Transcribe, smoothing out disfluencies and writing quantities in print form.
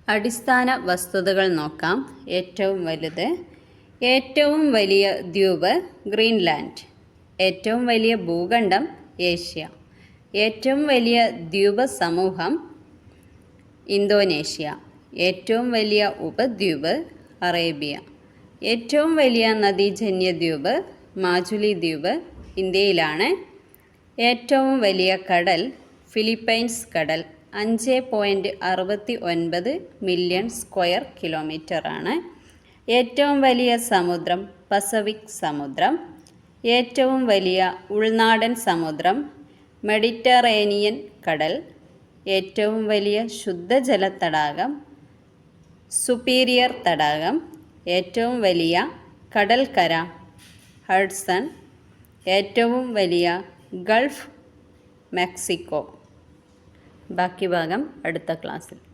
അടിസ്ഥാന വസ്തുതകൾ നോക്കാം. ഏറ്റവും വലുത്. ഏറ്റവും വലിയ ദ്വീപ് ഗ്രീൻലാൻഡ്. ഏറ്റവും വലിയ ഭൂഖണ്ഡം ഏഷ്യ. ഏറ്റവും വലിയ ദ്വീപ സമൂഹം ഇന്തോനേഷ്യ. ഏറ്റവും വലിയ ഉപദ്വീപ് അറേബ്യ. ഏറ്റവും വലിയ നദീജന്യ ദ്വീപ് മാജുലി ദ്വീപ് ഇന്ത്യയിലാണ്. ഏറ്റവും വലിയ കടൽ ഫിലിപ്പൈൻസ് കടൽ 5.69 മില്യൺ സ്ക്വയർ കിലോമീറ്ററാണ്. ഏറ്റവും വലിയ സമുദ്രം പസഫിക് സമുദ്രം. ഏറ്റവും വലിയ ഉൾനാടൻ സമുദ്രം മെഡിറ്ററേനിയൻ കടൽ. ഏറ്റവും വലിയ ശുദ്ധജല തടാകം സുപ്പീരിയർ തടാകം. ഏറ്റവും വലിയ കടൽക്കര ഹഡ്സൺ. ഏറ്റവും വലിയ ഗൾഫ് മെക്സിക്കോ. ബാക്കി ഭാഗം അടുത്ത ക്ലാസ്സിൽ.